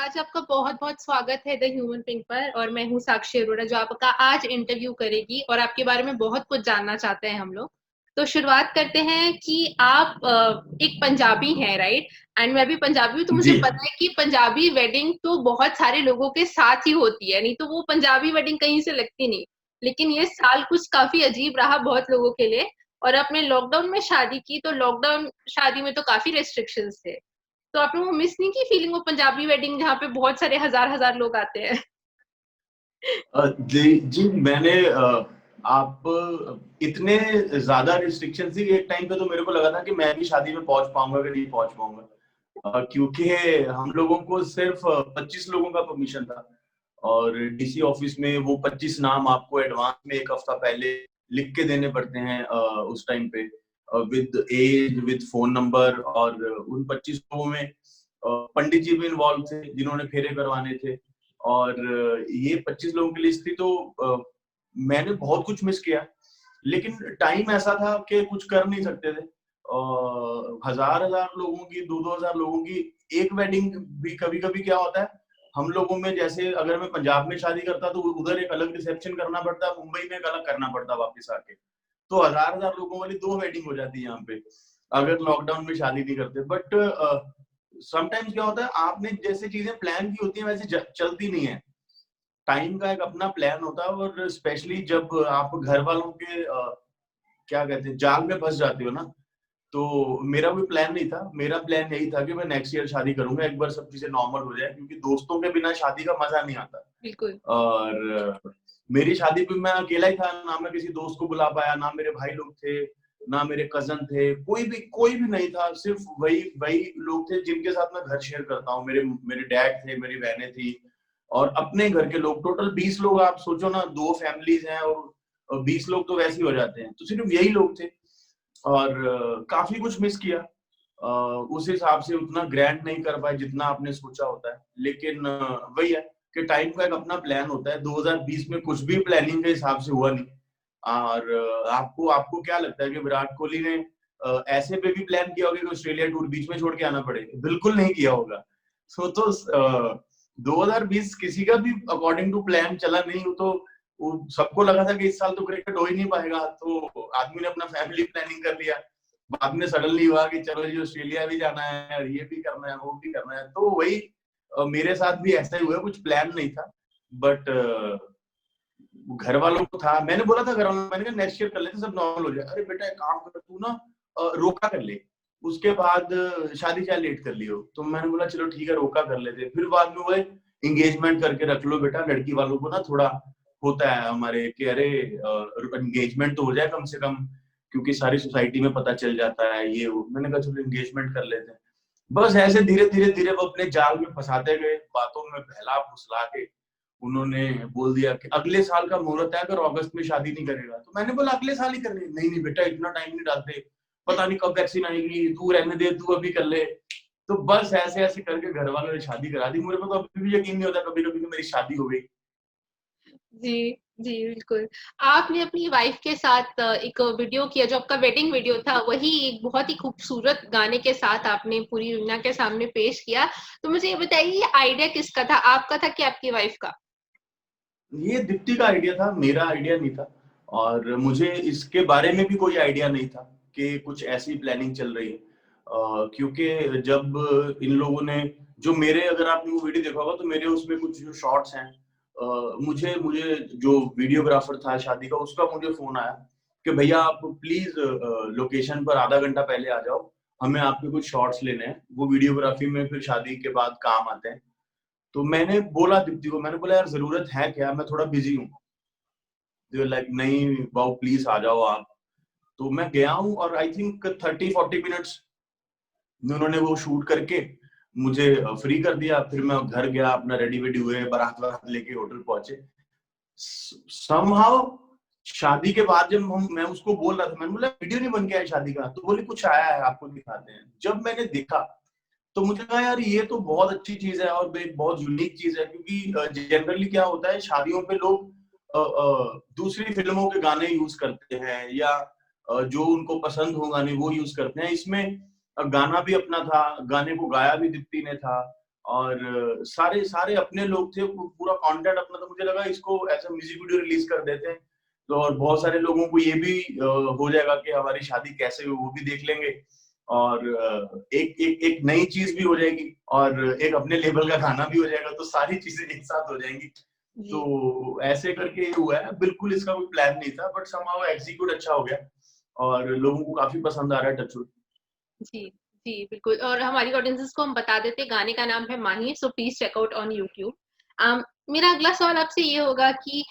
आज आपका बहुत-बहुत स्वागत है द ह्यूमन पिंक पर और मैं हूँ साक्षी अरोड़ा जो आपका आज इंटरव्यू करेगी और आपके बारे में बहुत कुछ जानना चाहते हैं हम लोग। तो शुरुआत करते हैं कि आप एक पंजाबी हैं, राइट? एंड मैं भी पंजाबी हूँ, तो मुझे जी। पता है कि पंजाबी वेडिंग तो बहुत सारे लोगों के साथ ही होती है, नहीं तो वो पंजाबी वेडिंग कहीं से लगती नहीं। लेकिन ये साल कुछ काफ़ी अजीब रहा बहुत लोगों के लिए और आपने लॉकडाउन में शादी की, तो लॉकडाउन शादी में तो काफ़ी रिस्ट्रिक्शंस थे। तो आपने वो मिस नहीं की फीलिंग वो पंजाबी वेडिंग जहाँ पे बहुत सारे हजार-हजार लोग आते हैं? जी, जी मैंने आप इतने ज़्यादा रिस्ट्रिक्शन थी एक टाइम पे तो मेरे को लगा था कि मैं भी शादी में पहुँच पाऊँगा कि नहीं पहुँच पाऊँगा। क्योंकि हम लोगों को सिर्फ 25 लोगों का परमिशन था और डीसी ऑफिस में वो 25 नाम आपको एडवांस में 1 हफ्ता पहले लिख के देने पड़ते हैं उस टाइम पे with age, with phone number और उन 25 लोगों में पंडित जी भी इन्वॉल्व थे जिन्होंने फेरे करवाने थे और ये 25 लोगों की लिस्ट थी तो मैंने बहुत कुछ मिस किया। लेकिन टाइम ऐसा था कि कुछ कर नहीं सकते थे। हजार-हजार लोगों की 2-2 हज़ार लोगों की एक वेडिंग भी कभी-कभी क्या होता है, हम लोगों में जैसे अगर मैं पंजाब में शादी करता तो उधर एक अलग रिसेप्शन करना पड़ता, मुंबई में एक अलग करना पड़ता वापस आके। तो हजार-हजार लोगों वाली 2 वेडिंग हो जाती है यहाँ पे, अगर लॉकडाउन में शादी नहीं करते। बट समटाइम्स क्या होता है आपने जैसे चीजें प्लान की होती हैं वैसे चलती नहीं है। टाइम का एक अपना प्लान होता है और स्पेशली जब आप घर वालों के क्या कहते हैं जाल में फंस जाते हो ना, तो मेरा कोई प्लान नहीं था। मेरा प्लान यही था कि मैं नेक्स्ट ईयर शादी करूंगा, एक बार सब चीजें नॉर्मल हो जाए, क्योंकि दोस्तों के बिना शादी का मजा नहीं आता। बिल्कुल। और मेरी शादी पे मैं अकेला ही था, ना मैं किसी दोस्त को बुला पाया, ना मेरे भाई लोग थे, ना मेरे कजन थे, कोई भी नहीं था। सिर्फ वही वही लोग थे जिनके साथ मैं घर शेयर करता हूँ। मेरे मेरे डैड थे, मेरी बहनें थी और अपने घर के लोग। टोटल 20 लोग। आप सोचो ना, 2 फैमिलीज हैं और 20 लोग तो वैसे ही हो जाते हैं। तो सिर्फ यही लोग थे और काफी कुछ मिस किया। उस हिसाब से उतना ग्रैंड नहीं कर पाए जितना आपने सोचा होता है। लेकिन वही है कि टाइम का एक अपना प्लान होता है। 2020 में कुछ भी प्लानिंग के हिसाब से हुआ नहीं। और आपको आपको क्या लगता है कि विराट कोहली ने ऐसे पे भी प्लान किया होगा कि ऑस्ट्रेलिया टूर बीच में छोड़ के आना पड़े? बिल्कुल नहीं किया होगा। सो तो 2020 किसी का भी अकॉर्डिंग टू प्लान चला नहीं। वो तो सबको लगा था कि इस साल तो क्रिकेट हो ही नहीं पाएगा, तो आदमी ने अपना फैमिली प्लानिंग कर लिया। बाद में सडनली हुआ कि चलो जी ऑस्ट्रेलिया भी जाना है और ये भी करना है, वो भी करना है। तो वही मेरे साथ भी ऐसा ही हुआ, कुछ प्लान नहीं था। बट घर वालों को था। मैंने बोला था घर वालों को, मैंने कहा नेक्स्ट ईयर कर लेते, सब नॉर्मल हो जाए। अरे बेटा एक काम कर, तू ना रोका कर ले, उसके बाद शादी चाहे लेट कर लियो। तो मैंने बोला चलो ठीक है, रोका कर लेते। फिर बाद में वो एंगेजमेंट करके रख लो बेटा। लड़की वालों को ना थोड़ा होता है हमारे कि अरे एंगेजमेंट तो हो जाए कम से कम, क्योंकि सारी सोसाइटी में पता चल जाता है ये वो। मैंने कहा चलो एंगेजमेंट कर लेते हैं। बस ऐसे धीरे धीरे धीरे वो अपने जाल में फंसाते गए, बातों में बहला फुसला के उन्होंने बोल दिया कि अगले साल का मुहूर्त है, अगर अगस्त में शादी नहीं करेगा। तो मैंने बोला अगले साल ही करनी। नहीं नहीं बेटा, इतना टाइम नहीं डालते, पता नहीं कब वैक्सीन आएगी, तू रहने दे, तू अभी कर ले। तो बस ऐसे ऐसे करके घर वालों ने शादी करा दी। मुझे तो अभी भी यकीन नहीं होता कभी कभी कि मेरी शादी हो गई। जी, जी, बिल्कुल। आपने अपनी वाइफ के साथ एक वीडियो किया जो आपका वेडिंग वीडियो था, वही एक बहुत ही खूबसूरत गाने के साथ आपने पूरी दुनिया के सामने पेश किया। तो मुझे ये बताइए ये आइडिया किसका था? आपका था कि आपकी वाइफ का? ये दीप्ति का आइडिया था, मेरा आइडिया नहीं था। और मुझे इसके बारे में भी कोई आइडिया नहीं था कि कुछ ऐसी प्लानिंग चल रही है। क्योंकि जब इन लोगों ने जो मेरे, अगर आपने वो वीडियो देखा होगा तो मेरे उसमें कुछ जो शॉट्स हैं, मुझे मुझे जो वीडियोग्राफर था शादी का, उसका मुझे फोन आया कि भैया आप प्लीज लोकेशन पर आधा घंटा पहले आ जाओ, हमें आपके कुछ शॉट्स लेने हैं, वो वीडियोग्राफी में फिर शादी के बाद काम आते हैं। तो मैंने बोला दीप्ति को, मैंने बोला यार जरूरत है क्या, मैं थोड़ा बिजी हूँ। लाइक नहीं बाबू प्लीज आ जाओ आप। तो मैं गया हूँ और आई थिंक 30-40 मिनट्स उन्होंने वो शूट करके मुझे फ्री कर दिया। फिर मैं घर गया, अपना रेडी वेडी हुए, बारात वारात लेके होटल पहुंचे। समहाउ शादी के बाद जब मैं उसको बोल रहा था, मैंने बोला वीडियो नहीं बन के आया शादी का, तो बोली कुछ आया है आपको दिखाते हैं। जब मैंने देखा तो मुझे लगा यार ये तो बहुत अच्छी चीज है और एक बहुत यूनिक चीज है। क्योंकि जनरली क्या होता है शादियों पे लोग दूसरी फिल्मों के गाने यूज करते हैं या जो उनको पसंद हो गाने वो यूज करते हैं। इसमें गाना भी अपना था, गाने को गाया भी दीप्ति ने था और सारे सारे अपने लोग थे, पूरा कंटेंट अपना। तो मुझे लगा इसको ऐसा म्यूजिक वीडियो रिलीज कर देते हैं, तो और बहुत सारे लोगों को ये भी हो जाएगा कि हमारी शादी कैसे हुई वो भी देख लेंगे, और एक एक एक नई चीज भी हो जाएगी, और एक अपने लेवल का गाना भी हो जाएगा, तो सारी चीजें एक साथ हो जाएंगी। तो ऐसे करके ये हुआ है, बिल्कुल इसका कोई प्लान नहीं था, बट समहाउ एग्जीक्यूट अच्छा हो गया और लोगों को काफी पसंद आ रहा है टचवुड। जी, जी, बिल्कुल। और हमारी ऑडियंसेस को हम बता देते हैं, गाने का नाम है Mahi, so please check out on YouTube. मेरा अगला सवाल आपसे ये होगा कि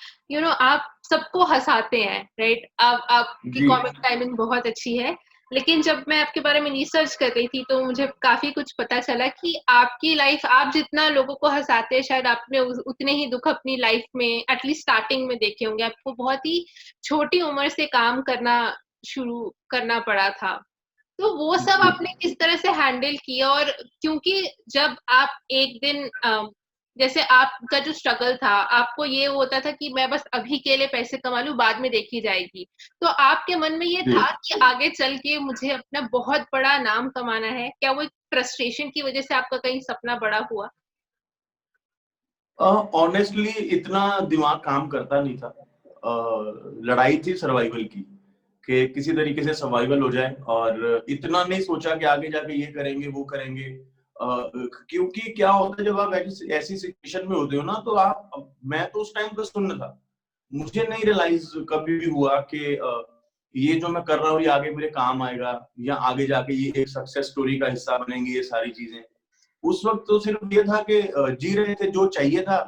आप सबको हंसाते हैं, राइट? आपकी जी कॉमिक टाइमिंग बहुत अच्छी है, लेकिन जब मैं आपके बारे में रिसर्च कर रही थी तो मुझे काफी कुछ पता चला कि आपकी लाइफ, आप जितना लोगों को हंसाते हैं, शायद आपने उतने ही दुख अपनी लाइफ में एटलीस्ट स्टार्टिंग में देखे होंगे। आपको बहुत ही छोटी उम्र से काम करना शुरू करना पड़ा था, तो वो सब जी। आपने किस तरह से हैंडल किया? और क्योंकि जब आप एक दिन जैसे आपका जो स्ट्रगल था, आपको ये होता था कि मैं बस अभी के लिए पैसे कमा लूं, बाद में देखी जाएगी, तो आपके मन में ये जी। था कि आगे चल के मुझे अपना बहुत बड़ा नाम कमाना है? क्या वो एक फ्रस्ट्रेशन की वजह से आपका कहीं सपना बड़ा हुआ? ऑनेस्टली इतना दिमाग काम करता नहीं था। लड़ाई थी सर्वाइवल की, कि किसी तरीके से सर्वाइवल हो जाए, और इतना नहीं सोचा कि आगे जाके ये करेंगे वो करेंगे। क्योंकि क्या होता है जब आप ऐसी सिचुएशन में होते हो ना, तो मैं तो उस टाइम पे सुनना था, मुझे नहीं रियलाइज कभी भी हुआ कि ये जो मैं कर रहा हूँ ये आगे मेरे काम आएगा, या आगे जाके ये एक सक्सेस स्टोरी का हिस्सा बनेंगे ये सारी चीजें। उस वक्त तो सिर्फ ये था कि जी रहे थे, जो चाहिए था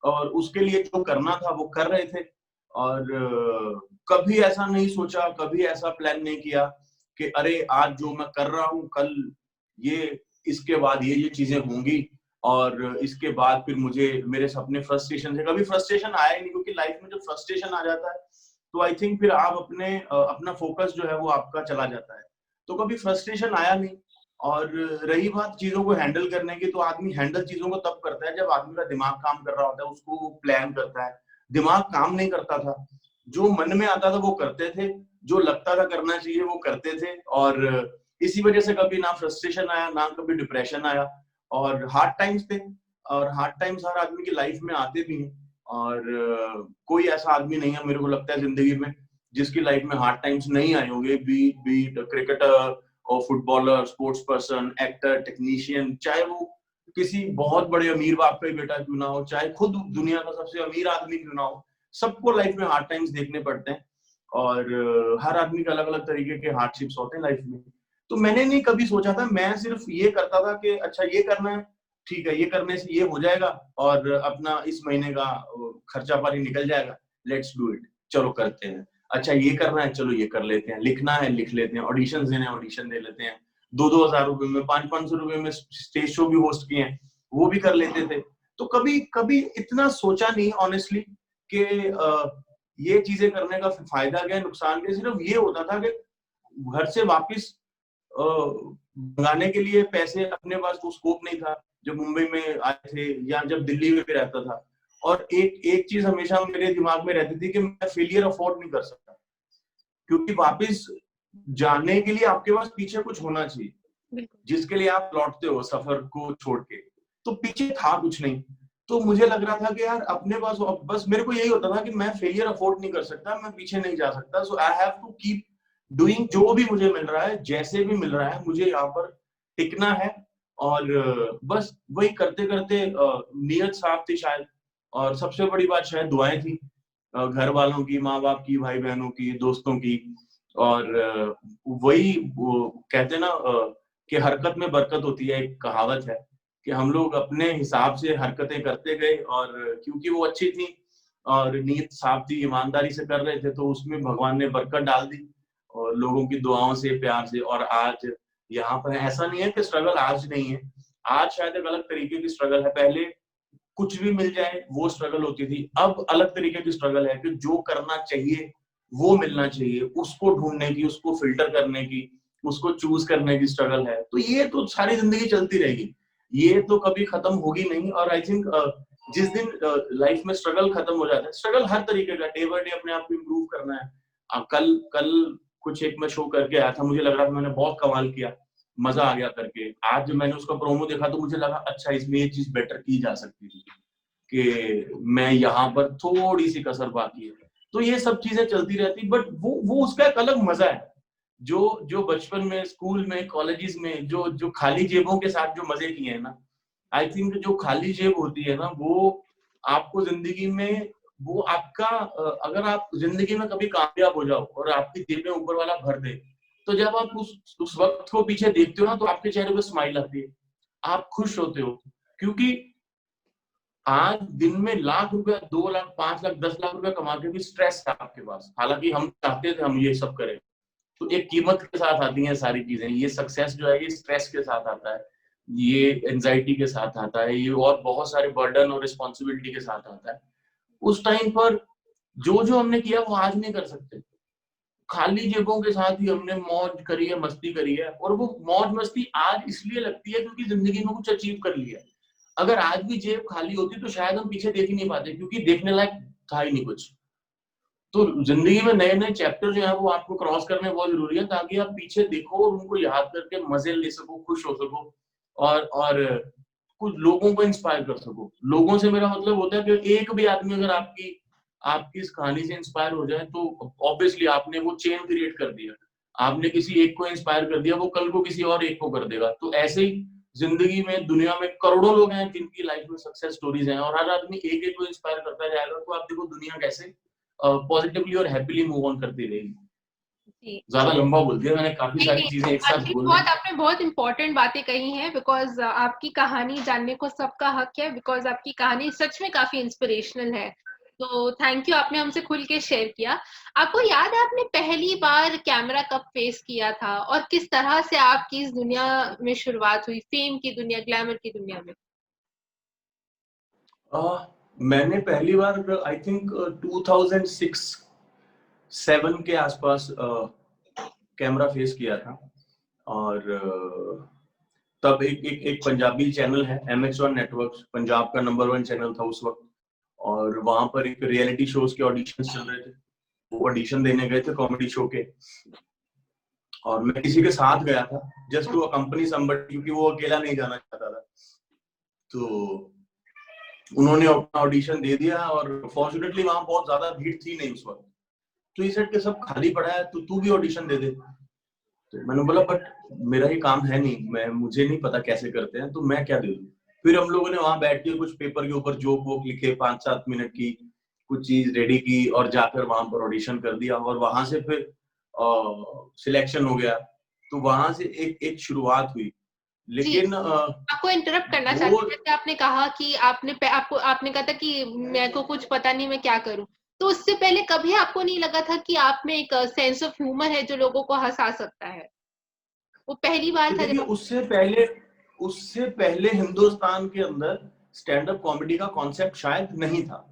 और उसके लिए जो करना था वो कर रहे थे। और कभी ऐसा नहीं सोचा, कभी ऐसा प्लान नहीं किया कि अरे आज जो मैं कर रहा हूँ कल ये, इसके बाद ये चीजें होंगी, और इसके बाद फिर मुझे मेरे सपने फ्रस्ट्रेशन से, कभी फ्रस्ट्रेशन आया ही नहीं। क्योंकि लाइफ में जब फ्रस्ट्रेशन आ जाता है तो आई थिंक फिर आप अपना फोकस जो है वो आपका चला जाता है। तो कभी फ्रस्ट्रेशन आया नहीं। और रही बात चीजों को हैंडल करने की, तो आदमी हैंडल चीजों को तब करता है जब आदमी का दिमाग काम कर रहा होता है, उसको वो प्लान करता है। दिमाग काम नहीं करता था, जो मन में आता था वो करते थे, जो लगता था करना चाहिए वो करते थे। और इसी वजह से कभी ना फ्रस्ट्रेशन आया ना कभी डिप्रेशन आया। और हार्ड टाइम्स थे, और हार्ड टाइम्स हर आदमी की लाइफ में आते भी हैं। और कोई ऐसा आदमी नहीं है मेरे को लगता है जिंदगी में जिसकी लाइफ में हार्ड टाइम्स नहीं आए होंगे। बी क्रिकेटर और footballer, sports person, actor, technician, चाहे वो किसी बहुत बड़े अमीर बाप का ही बेटा क्यों ना हो, चाहे खुद दुनिया का सबसे अमीर आदमी क्यों ना हो, सबको लाइफ में हार्ड टाइम्स देखने पड़ते हैं। और हर आदमी के अलग अलग तरीके के हार्डशिप्स होते हैं लाइफ में। तो मैंने नहीं कभी सोचा था, मैं सिर्फ ये करता था कि अच्छा ये करना है, ठीक है, ये करने से ये हो जाएगा और अपना इस महीने का खर्चा पानी निकल जाएगा, लेट्स डू इट, चलो करते हैं। अच्छा ये करना है, चलो ये कर लेते हैं, लिखना है लिख लेते हैं, ऑडिशन देने ऑडिशन दे लेते हैं। 2-2 हज़ार रुपए में, 500-500 रुपए में स्टेज शो भी होस्ट किए हैं, वो भी कर लेते थे। तो कभी कभी इतना सोचा नहीं ऑनेस्टली कि ये चीजें करने का फायदा क्या है, नुकसान क्या। सिर्फ ये होता था कि घर से वापस मंगाने के लिए पैसे अपने पास को स्कोप नहीं था जब मुंबई में आए थे या जब दिल्ली में भी रहता था। और एक एक चीज हमेशा मेरे दिमाग में रहती थी कि मैं फेलियर अफोर्ड नहीं कर सकता, क्योंकि वापस जाने के लिए आपके पास पीछे कुछ होना चाहिए जिसके लिए आप लौटते हो सफर को छोड़ के। तो पीछे था कुछ नहीं। तो मुझे लग रहा था कि यार अपने पास बस, मेरे को यही होता था कि मैं फेलियर अफोर्ड नहीं कर सकता, मैं पीछे नहीं जा सकता। So I have to keep doing, जो भी मुझे मिल रहा है जैसे भी मिल रहा है मुझे यहाँ पर टिकना है। और बस वही करते करते नीयत साफ थी शायद, और सबसे बड़ी बात शायद दुआएं थी, घर वालों की, माँ बाप की, भाई बहनों की, दोस्तों की। और वही वो कहते हैं ना कि हरकत में बरकत होती है, एक कहावत है कि हम लोग अपने हिसाब से हरकतें करते गए, और क्योंकि वो अच्छी थी और नीयत साफ थी, ईमानदारी से कर रहे थे, तो उसमें भगवान ने बरकत डाल दी और लोगों की दुआओं से, प्यार से। और आज यहाँ पर ऐसा नहीं है कि स्ट्रगल आज नहीं है, आज शायद एक अलग तरीके की स्ट्रगल है। पहले कुछ भी मिल जाए वो स्ट्रगल होती थी, अब अलग तरीके की स्ट्रगल है कि जो करना चाहिए वो मिलना चाहिए, उसको ढूंढने की, उसको फिल्टर करने की, उसको चूज करने की स्ट्रगल है। तो ये तो सारी जिंदगी चलती रहेगी, ये तो कभी खत्म होगी नहीं। और आई थिंक जिस दिन लाइफ में स्ट्रगल खत्म हो जाता है, स्ट्रगल हर तरीके का, डे बाय डे अपने आप को इम्प्रूव करना है। कल कल कुछ एक मैं शो करके आया था, मुझे लग रहा था मैंने बहुत कमाल किया, मजा आ गया करके। आज जब मैंने उसका प्रोमो देखा तो मुझे लगा अच्छा इसमें ये चीज बेटर की जा सकती थी, कि मैं यहाँ पर थोड़ी सी कसर बाकी है। तो ये सब चीजें चलती रहती, बट वो उसका एक अलग मजा है। जो जो बचपन में, स्कूल में, कॉलेजेस में जो जो खाली जेबों के साथ जो मजे किए हैं ना, आई थिंक जो खाली जेब होती है ना, वो आपको जिंदगी में, वो आपका अगर आप जिंदगी में कभी कामयाब हो जाओ और आपकी जेबें ऊपर वाला भर दे, तो जब आप उस वक्त को पीछे देखते हो ना, तो आपके चेहरे पे स्माइल आती है, आप खुश होते हो। क्योंकि आज दिन में लाख रुपया, 2 लाख, 5 लाख, 10 लाख रुपया कमा के भी स्ट्रेस है आपके पास, हालांकि हम चाहते थे हम ये सब करें। तो एक कीमत के साथ आती हैं सारी चीजें। ये सक्सेस जो है ये स्ट्रेस के साथ आता है, ये एंजाइटी के साथ आता है, ये और बहुत सारे बर्डन और रिस्पॉन्सिबिलिटी के साथ आता है। उस टाइम पर जो जो हमने किया वो आज नहीं कर सकते। खाली जेबों के साथ ही हमने मौज करी है, मस्ती करी है, और वो मौज मस्ती आज इसलिए लगती है क्योंकि जिंदगी में कुछ अचीव कर लिया है। अगर आज भी जेब खाली होती तो शायद हम पीछे देख ही नहीं पाते, क्योंकि देखने लायक था ही नहीं कुछ। तो जिंदगी में नए नए चैप्टर जो है वो आपको क्रॉस करने बहुत जरूरी है, ताकि आप पीछे देखो और उनको याद करके मजे ले सको, खुश हो सको, और कुछ लोगों को इंस्पायर कर सको। लोगों से मेरा मतलब होता है कि एक भी आदमी अगर आपकी आपकी इस कहानी से इंस्पायर हो जाए, तो ऑब्वियसली आपने वो चेन क्रिएट कर दिया। आपने किसी एक को इंस्पायर कर दिया, वो कल को किसी और एक को कर देगा। तो ऐसे ही जिंदगी में, दुनिया में करोड़ों लोग हैं जिनकी लाइफ में सक्सेस स्टोरीज हैं, और हर आदमी एक एक को इंस्पायर करता जाएगा, तो आप देखो दुनिया कैसे पॉजिटिवली और हैप्पीली मूव ऑन करती रहेगी। जी। ज्यादा लंबा बोल दिया मैंने, काफी नहीं सारी नहीं, चीजें एक साथ एक्चुअली बोल दी। बहुत आपने बहुत इंपॉर्टेंट बातें कही हैं, बिकॉज आपकी कहानी जानने को सबका हक है, बिकॉज आपकी कहानी सच में काफी इंस्पिरेशनल है। तो थैंक यू, आपने हमसे खुल के शेयर किया। आपको याद है आपने पहली बार कैमरा कब फेस किया था, और किस तरह से आपकी इस दुनिया में शुरुआत हुई, फेम की दुनिया, ग्लैमर की दुनिया में? मैंने पहली बार आई थिंक 2006-7 के आसपास कैमरा फेस किया था। और तब एक पंजाबी चैनल है, MX1 नेटवर्क, पंजाब का नंबर 1 चैनल था उस वक्त। और वहां पर एक रियलिटी शोज के ऑडिशन चल रहे थे। वो ऑडिशन देने गए थे कॉमेडी शो के, और मैं किसी के साथ गया था, जस्ट टू अकम्पनी समबडी, क्योंकि वो अकेला नहीं जाना चाहता था। तो उन्होंने अपना ऑडिशन दे दिया, और फॉर्चुनेटली वहां बहुत ज्यादा भीड़ थी नहीं उस वक्त। तो इस सेट के सब खाली पड़ा है, तो तू भी ऑडिशन दे दे। तो मैंने बोला बट मेरा ही काम है नहीं, मुझे नहीं पता कैसे करते हैं, तो मैं क्या दे दूं। फिर हम लोगों ने वहां बैठ के कुछ पेपर के ऊपर जोक वोक लिखे, 5-7 मिनट की कुछ चीज रेडी की, और जाकर वहां पर ऑडिशन कर दिया, और वहां से फिर सिलेक्शन हो गया। तो वहां से एक एक शुरुआत हुई। जी, लेकिन आपको इंटरप्ट करना वो चाहती हूँ। जैसे आपने कहा कि आपने कहा था कि मेरे को कुछ पता नहीं मैं क्या करूं, तो उससे पहले कभी आपको नहीं लगा था कि आप में एक सेंस ऑफ ह्यूमर है जो लोगों को हंसा सकता है? वो पहली बार तो था देखिए, जब आप... उससे पहले हिंदुस्तान के अंदर स्टैंड अप कॉमेडी का कॉन्सेप्ट शायद नहीं था।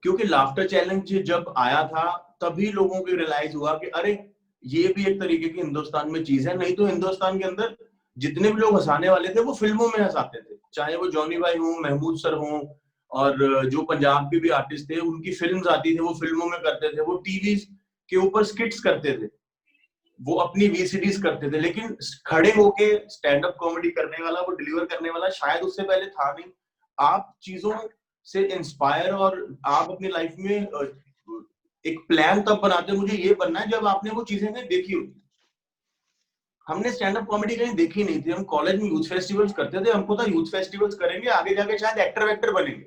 क्योंकि लाफ्टर चैलेंज जब आया था, तभी लोगों को रियलाइज हुआ कि अरे ये भी एक तरीके की हिंदुस्तान में चीज है। नहीं तो हिंदुस्तान के अंदर जितने भी लोग हंसाने वाले थे वो फिल्मों में हंसाते थे, चाहे वो जॉनी भाई हो, महमूद सर हो, और जो पंजाब के भी आर्टिस्ट थे उनकी फिल्म्स आती थी, वो फिल्मों में करते थे, वो टीवी के ऊपर स्किट्स करते थे, वो अपनी VCDs करते थे। लेकिन खड़े होके स्टैंड अप कॉमेडी करने वाला, वो डिलीवर करने वाला शायद उससे पहले था नहीं। आप चीजों से इंस्पायर, और आप अपनी लाइफ में एक प्लान तब बनाते हो, मुझे ये बनना है, जब आपने वो चीजें देखी होती। हमने स्टैंड अप कॉमेडी कहीं देखी नहीं थी। हम कॉलेज में यूथ फेस्टिवल्स करते थे, हमको था यूथ फेस्टिवल्स करेंगे, आगे जाके शायद एक्टर वेक्टर बनेंगे।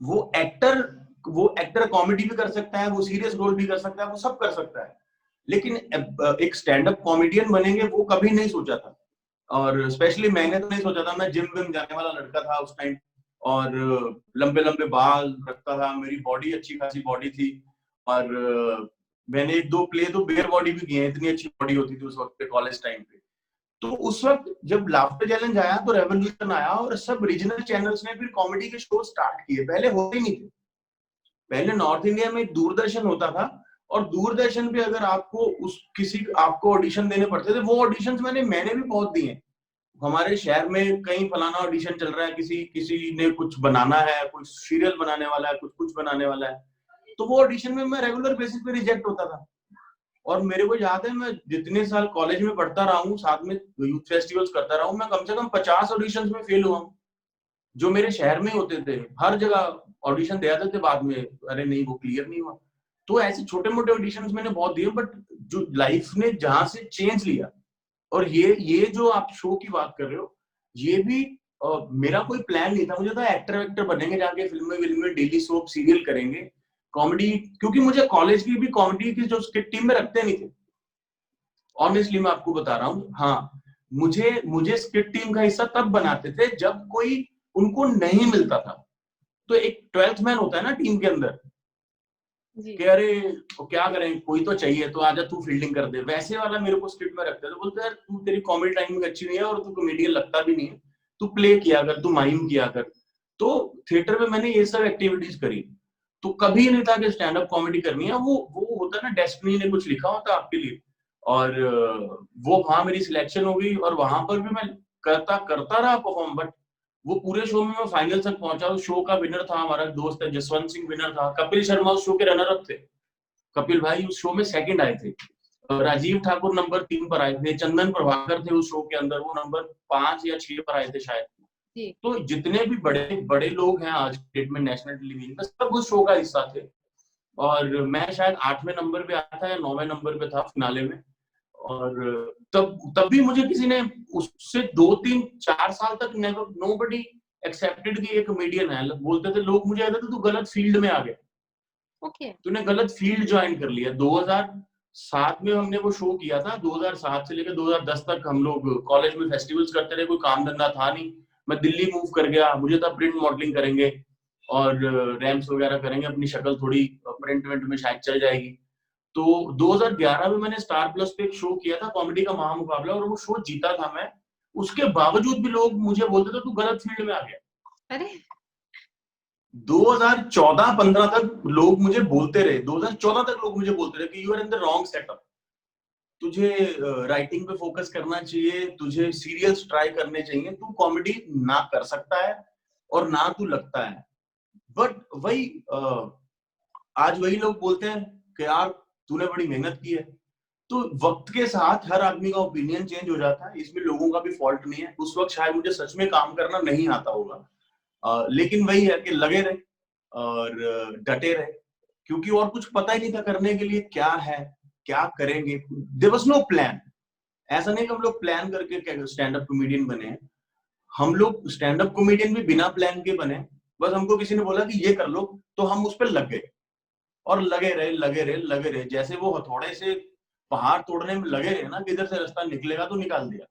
वो एक्टर कॉमेडी भी कर सकता है, वो सीरियस रोल भी कर सकता है, वो सब कर सकता है। लेकिन एक स्टैंड अप कॉमेडियन बनेंगे वो कभी नहीं सोचा था। और स्पेशली मैंने तो नहीं सोचा था। मैं जिम विम जाने वाला लड़का था उस टाइम, और लंबे लंबे बाल रखता था, मेरी बॉडी अच्छी खासी बॉडी थी। और मैंने 1-2 प्ले तो बेयर बॉडी भी किए हैं, इतनी अच्छी बॉडी होती थी उस वक्त पे, कॉलेज टाइम पे। तो उस वक्त जब लाफ्टर चैलेंज आया तो रेवोल्यूशन आया, और सब रीजनल चैनल्स ने फिर कॉमेडी के शो स्टार्ट किए। पहले होते ही नहीं थे। पहले नॉर्थ इंडिया में दूरदर्शन होता था, और दूरदर्शन पे अगर आपको ऑडिशन देने पड़ते थे, वो ऑडिशंस मैंने भी बहुत दिए हैं। हमारे शहर में कहीं फलाना ऑडिशन चल रहा है, किसी किसी ने कुछ बनाना है, कोई सीरियल बनाने वाला है, कुछ कुछ बनाने वाला है, तो वो ऑडिशन में मैं रेगुलर बेसिस पे रिजेक्ट होता था। और मेरे को याद है, मैं जितने साल कॉलेज में पढ़ता रहा हूँ, साथ में यूथ फेस्टिवल्स करता रहा हूँ, मैं कम से कम 50 ऑडिशंस में फेल हुआ हूँ, जो मेरे शहर में होते थे। हर जगह ऑडिशन दे आते थे, बाद में अरे नहीं वो क्लियर नहीं हुआ। तो ऐसे छोटे मोटे ऑडिशंस मैंने बहुत दिए, बट जो लाइफ ने जहां से चेंज लिया, और ये जो आप शो की बात कर रहे हो, ये भी मेरा कोई प्लान नहीं था। मुझे था एक्टर वेक्टर बनेंगे, जाके फिल्में विल्में, डेली सोप सीरियल करेंगे, कॉमेडी, क्योंकि मुझे कॉलेज की भी कॉमेडी की जो स्किट टीम में रखते नहीं थे, ऑनेस्टली मैं आपको बता रहा हूँ। हाँ, मुझे मुझे स्किट टीम का हिस्सा तब बनाते थे जब कोई उनको नहीं मिलता था। तो एक 12th मैन होता है ना टीम के अंदर, जी। कि अरे तो क्या करें, कोई तो चाहिए, तो आजा तू फील्डिंग कर दे, वैसे वाला मेरे को स्किट में रखते थे। बोलते यार तू, तेरी कॉमेडी टाइमिंग अच्छी नहीं है और तू कॉमेडियन लगता भी नहीं है, तू प्ले किया कर, तू माइम किया कर। तो थिएटर में मैंने ये सब एक्टिविटीज करी। तो कभी नहीं था कि स्टैंड अप कॉमेडी करनी है। वो होता ना, डेस्टिनी ने कुछ लिखा होता आपके लिए, और वो वहां मेरी सिलेक्शन हो गई, और वहां पर भी मैं करता करता रहा परफॉर्म। बट वो पूरे शो में मैं फाइनल तक पहुंचा। उस शो का विनर था हमारा दोस्त है जसवंत सिंह, विनर था। कपिल शर्मा उस शो के रनर अप थे। कपिल भाई उस शो में सेकंड आए थे। राजीव ठाकुर नंबर 3 पर आए थे। चंदन प्रभाकर थे उस शो के अंदर, वो नंबर 5 या 6 पर आए थे शायद। जी। तो जितने भी बड़े बड़े लोग हैं आज के डेट में नेशनल टेलीविजन पे, सब उस शो का हिस्सा थे। और मैं शायद 8वें नंबर पे आया था या 9वें नंबर पे था फिनाले में। और तब भी मुझे किसी ने उससे 2 3 4 साल तक नेवर, नोबडी एक्सेप्टेड कि एक कॉमेडियन है। बोलते थे लोग, मुझे कहते थे तू गलत फील्ड में आ गया, ओके। तूने गलत फील्ड ज्वाइन कर लिया। 2007 में हमने वो शो किया था। 2007 से लेकर 2010 तक हम लोग कॉलेज में फेस्टिवल्स करते रहे, कोई काम धंधा था नहीं। मैं दिल्ली मूव कर गया, मुझे था प्रिंट मॉडलिंग करेंगे और रैम्स वगैरह करेंगे, अपनी शक्ल थोड़ी प्रिंट वेंट में शायद चल जाएगी। तो 2011 में मैंने स्टार प्लस पे एक शो किया था, कॉमेडी का महामुकाबला, और वो शो जीता था मैं। उसके बावजूद भी लोग मुझे बोलते थे तू गलत फील्ड में आ गया। अरे 2014-15 तक लोग मुझे बोलते रहे, 2014 तक लोग मुझे बोलते रहे कि you are in the wrong setup, तुझे राइटिंग पे फोकस करना चाहिए, तुझे सीरियल्स ट्राई करने चाहिए, तू कॉमेडी ना कर सकता है और ना तू लगता है। बट वही आज वही लोग बोलते हैं कि यार तूने बड़ी मेहनत की है। तो वक्त के साथ हर आदमी का ओपिनियन चेंज हो जाता है, इसमें लोगों का भी फॉल्ट नहीं है। उस वक्त शायद मुझे सच में काम करना नहीं आता होगा, लेकिन वही है कि लगे रहे और डटे रहे, क्योंकि और कुछ पता ही नहीं था करने के लिए क्या है, क्या करेंगे। There was no plan. ऐसा नहीं कि हम लोग प्लान करके स्टैंड अप कॉमेडियन बने हैं। हम लोग स्टैंड अप कॉमेडियन भी बिना प्लान के बने। बस हमको किसी ने बोला कि ये कर लो, तो हम उस पर लग गए और लगे रहे लगे रहे लगे रहे। जैसे वो हथौड़े से पहाड़ तोड़ने में लगे रहे ना, किधर से रास्ता निकलेगा तो निकाल दिया,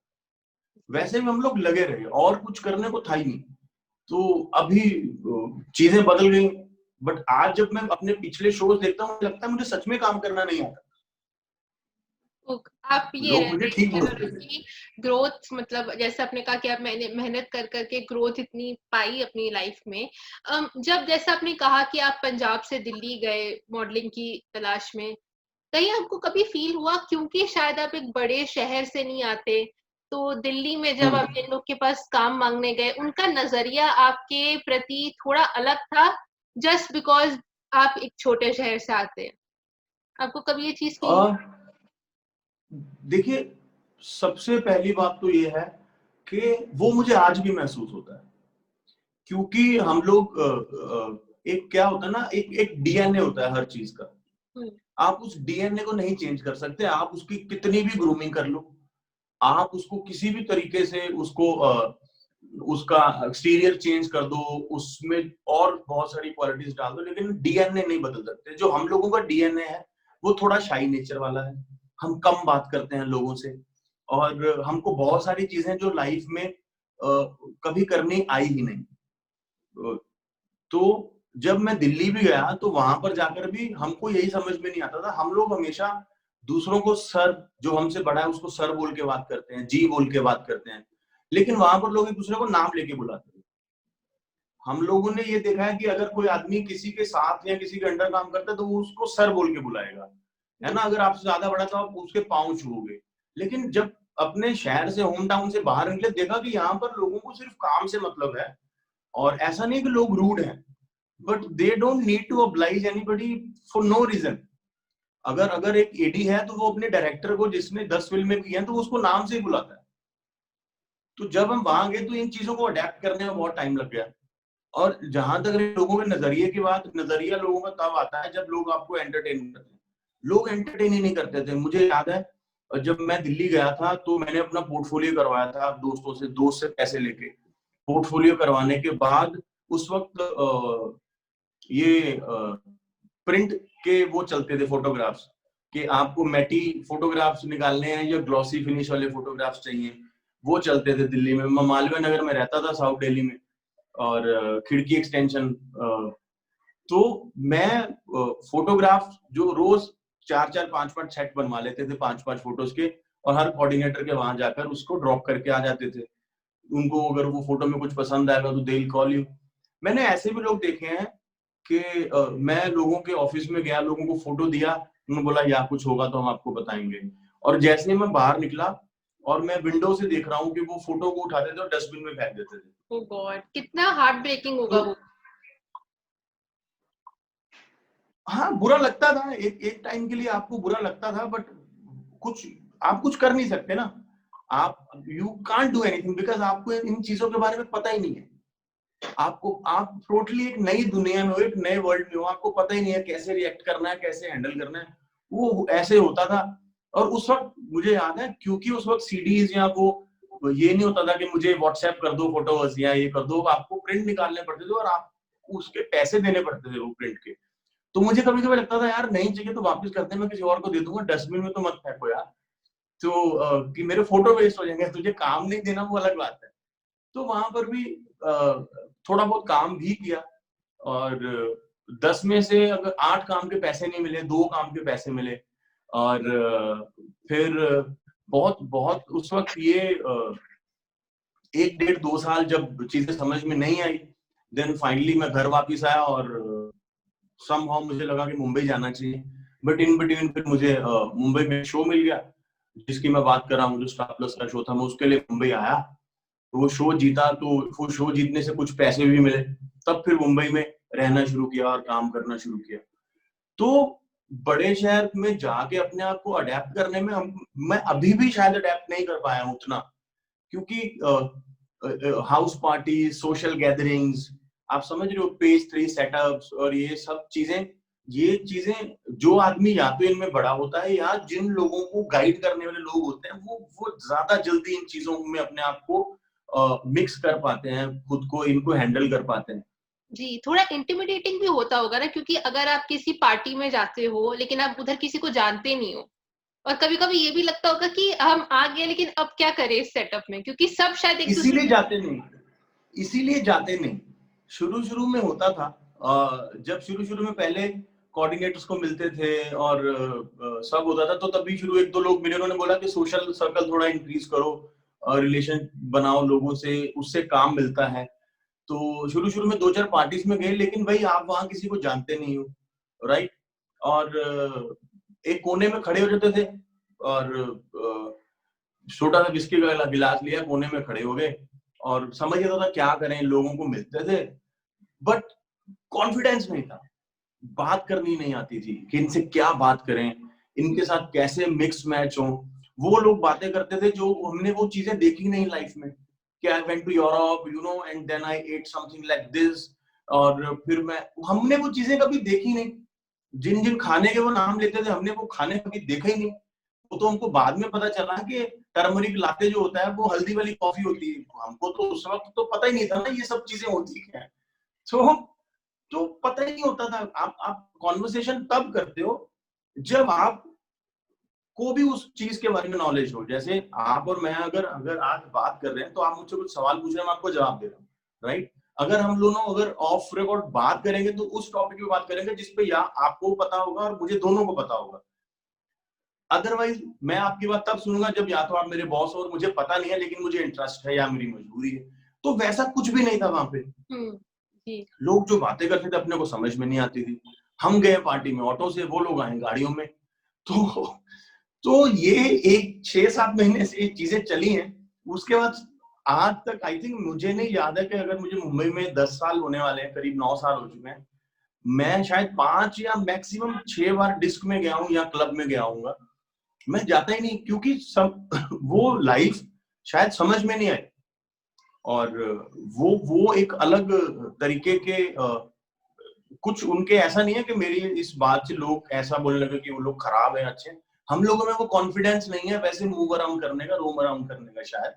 वैसे में हम लोग लगे रहे, और कुछ करने को था ही नहीं। तो अभी चीजें बदल गई। बट आज जब मैं अपने पिछले शोज देखता हूँ, लगता है मुझे सच में काम करना नहीं आता। तो आप ये लोग मुझे ठीक कह रहे बोलते हो थे। कि ग्रोथ, मतलब जैसे आपने कहा कि आप मैंने मेहनत कर करके ग्रोथ इतनी पाई अपनी लाइफ में। जब जैसा आपने कहा कि आप पंजाब से दिल्ली गए मॉडलिंग की तलाश में, कहीं आपको कभी फील हुआ, क्योंकि शायद आप एक बड़े शहर से नहीं आते, तो दिल्ली में जब आप इन लोग के पास काम मांगने गए, उनका नजरिया आपके प्रति थोड़ा अलग था, जस्ट बिकॉज आप एक छोटे शहर से आते हैं? आपको कभी ये चीज फील हुई? और देखिए, सबसे पहली बात तो ये है कि वो मुझे आज भी महसूस होता है, क्योंकि हम लोग एक क्या होता है ना, एक एक डीएनए होता है हर चीज का। आप उस डीएनए को नहीं चेंज कर सकते, आप उसकी कितनी भी ग्रूमिंग कर लो, आप उसको किसी भी तरीके से उसको उसका एक्सटीरियर चेंज कर दो, उसमें और बहुत सारी क्वालिटीज डाल दो, लेकिन डीएनए नहीं बदल सकते। जो हम लोगों का डीएनए है वो थोड़ा शाई नेचर वाला है। हम कम बात करते हैं लोगों से, और हमको बहुत सारी चीजें जो लाइफ में कभी करनी आई ही नहीं। तो जब मैं दिल्ली भी गया तो वहां पर जाकर भी हमको यही समझ में नहीं आता था। हम लोग हमेशा दूसरों को सर, जो हमसे बड़ा है उसको सर बोल के बात करते हैं, जी बोल के बात करते हैं, लेकिन वहां पर लोग एक दूसरे को नाम लेके बुलाते हैं। हम लोगों ने ये देखा है कि अगर कोई आदमी किसी के साथ या किसी के अंडर काम करता है तो वो उसको सर बोल के बुलाएगा, है ना। अगर आपसे ज्यादा बड़ा तो आप उसके पांव छूओगे। लेकिन जब अपने शहर से, होम टाउन से बाहर निकले, देखा कि यहाँ पर लोगों को सिर्फ काम से मतलब है। और ऐसा नहीं कि लोग रूड हैं, but they don't need to oblige anybody for no reason. अगर अगर एक एडी है तो वो अपने डायरेक्टर को, जिसने 10 फिल्में की हैं, तो उसको नाम से ही बुलाता है। तो जब हम वहां गए तो इन चीजों को अडेप्ट करने में बहुत टाइम लग गया। और जहां तक लोगों के नजरिए की बात, नजरिया लोगों का तब आता है जब लोग आपको एंटरटेन करते हैं। लोग एंटरटेन ही नहीं करते थे। मुझे याद है जब मैं दिल्ली गया था तो मैंने अपना पोर्टफोलियो करवाया था दोस्तों से, दोस्त से पैसे लेके। पोर्टफोलियो करवाने के बाद उस वक्त ये प्रिंट के वो चलते थे फोटोग्राफ्स, कि आपको मैटी फोटोग्राफ्स निकालने हैं या ग्लॉसी फिनिश वाले फोटोग्राफ्स चाहिए, वो चलते थे दिल्ली में। मैं मालवीय नगर में रहता था, साउथ दिल्ली में, और खिड़की एक्सटेंशन। तो मैं फोटोग्राफ जो रोज 4-4 5-5 सेट बनवा लेते थे, 5-5 फोटोज के, और हर कोऑर्डिनेटर के वहां जाकर उसको ड्रॉप करके आ जाते थे। उनको अगर वो फोटो में कुछ पसंद आएगा तो दे विल कॉल यू। मैंने ऐसे भी लोग देखे हैं कि मैं लोगों के ऑफिस में गया, लोगों को फोटो दिया, उन्होंने बोला या कुछ होगा तो हम आपको बताएंगे। और जैसे मैं बाहर निकला और मैं विंडो से देख रहा हूँ कि वो फोटो को उठाते थे और डस्टबिन में फेंक देते थे। ओह गॉड, कितना हार्ट ब्रेकिंग होगा वो। हाँ, बुरा लगता था, एक टाइम के लिए आपको बुरा लगता था, बट आप कुछ कर नहीं सकते ना। आप you can't do anything, because आपको इन चीजों के बारे में पता ही नहीं है। आप टोटली एक नई दुनिया में हो, एक नए वर्ल्ड में हो, आपको पता ही नहीं है कैसे रिएक्ट करना है, कैसे हैंडल करना है। वो ऐसे होता था। और उस वक्त मुझे याद है, क्योंकि उस वक्त सीडीज या वो ये नहीं होता था कि मुझे व्हाट्सएप कर दो फोटोज या ये कर दो, आपको प्रिंट निकालने पड़ते थे और आप उसके पैसे देने पड़ते थे वो प्रिंट के। तो मुझे कभी कभी लगता था यार नहीं चाहिए तो वापस करते हैं, मैं किसी और को दे दूंगा, डस्टबिन में तो मत फेंको यार। तो कि मेरे फोटो वेस्ट हो जाएंगे, तुझे काम नहीं देना वो अलग बात है। तो वहां पर भी थोड़ा बहुत काम भी किया, और 10 में से अगर 8 काम के पैसे नहीं मिले, 2 काम के पैसे मिले। और फिर बहुत बहुत उस वक्त ये 1 डेढ़ 2 साल जब चीजें समझ में नहीं आई, देन फाइनली मैं घर वापस आया और समहाउ मुझे लगा कि मुंबई जाना चाहिए। बट इन बिटवीन फिर मुझे मुंबई में शो मिल गया, जिसकी मैं बात कर रहा हूँ, जो स्टार प्लस का शो था, मैं उसके लिए मुंबई आया। वो शो जीता, तो वो शो जीतने से कुछ पैसे भी मिले। तब फिर मुंबई में रहना शुरू किया और काम करना शुरू किया। तो बड़े शहर में जाके अपने आप को अडेप्ट करने में मैं अभी भी शायद अडेप्ट नहीं कर पाया हूं उतना, क्योंकि हाउस पार्टी, सोशल गैदरिंग्स, आप समझ रहे हो, पेज 3 सेटअप्स और ये चीजें जो आदमी या तो इनमें बड़ा होता है या जिन लोगों को गाइड करने वाले लोग होते हैं, वो ज्यादा जल्दी इन चीजों में अपने आप को मिक्स कर पाते हैं, खुद को इनको हैंडल कर पाते हैं। जी, थोड़ा इंटिमिडेटिंग भी होता होगा ना, क्योंकि अगर आप किसी पार्टी में जाते हो लेकिन आप उधर किसी को जानते नहीं हो, और कभी-कभी ये भी लगता होगा कि हम आ गए लेकिन अब क्या करें इस सेटअप में, क्योंकि सब शायद एक दूसरे इसीलिए जाते नहीं, इसीलिए जाते नहीं। शुरू में होता था, जब शुरू में पहले कोऑर्डिनेटर्स को मिलते थे और सब होता था, तो तभी शुरू 1-2 लोग मिले, उन्होंने बोला कि सोशल सर्कल थोड़ा इंक्रीज करो, रिलेशन बनाओ लोगों से, उससे काम मिलता है। तो शुरू में 2-4 पार्टीज में गए, लेकिन भाई आप वहां किसी को जानते नहीं हो, राइट? और एक कोने में खड़े हो जाते थे और छोटा सा विस्की का गिलास लिया, कोने में खड़े हो गए और समझ नहीं था क्या करें, लोगों को मिलते थे बट कॉन्फिडेंस नहीं था, बात करनी नहीं आती थी कि इनसे क्या बात करें, इनके साथ कैसे मिक्स मैच हो। वो लोग बातें करते थे जो हमने वो चीजें देखी नहीं लाइफ में, कि I went to Europe you know and then I ate something like this, और फिर हमने वो चीजें कभी देखी नहीं। जिन जिन खाने के वो नाम लेते थे, हमने वो खाने कभी देखा ही नहीं। वो तो हमको बाद में पता चला कि टर्मरिक लाते जो होता है वो हल्दी वाली कॉफी होती है। हमको तो उस वक्त तो पता ही नहीं था ना ये सब चीजें होती क्या है। तो पता ही नहीं होता था। आप कॉन्वर्सेशन तब करते हो जब आप को भी उस चीज के बारे में नॉलेज हो। जैसे आप और मैं अगर अगर आज बात कर रहे हैं तो आप मुझसे कुछ सवाल पूछ रहे हैं, मैं आपको जवाब दे रहा हूँ, राइट? अगर हम दोनों अगर ऑफ रिकॉर्ड बात करेंगे तो उस टॉपिक पे बात करेंगे जिसपे या आपको पता होगा और मुझे दोनों को पता होगा। अदरवाइज मैं आपकी बात तब सुनूंगा जब या तो आप मेरे बॉस हो और मुझे पता नहीं है लेकिन मुझे इंटरेस्ट है या मेरी मजबूरी है। तो वैसा कुछ भी नहीं था वहां पे। जी। लोग जो बातें करते थे अपने को समझ में नहीं आती थी। हम गए पार्टी में ऑटो से, वो लोग आए गाड़ियों में। तो ये एक 6-7 महीने से चीजें चली हैं। उसके बाद आज तक आई थिंक मुझे नहीं याद है कि अगर मुझे मुंबई में 10 साल होने वाले हैं, करीब 9 साल हो चुके हैं, मैं शायद 5 या मैक्सिमम 6 बार डिस्क में गया हूँ या क्लब में गया हूँ। मैं जाता ही नहीं, क्योंकि सब वो लाइफ शायद समझ में नहीं आई, और वो एक अलग तरीके के कुछ उनके ऐसा नहीं है कि मेरी इस बात से लोग ऐसा बोलने लगे कि वो लोग खराब है, अच्छे। हम लोगों में वो कॉन्फिडेंस नहीं है वैसे मूव अराउंड करने का, रोम अराउंड करने का शायद,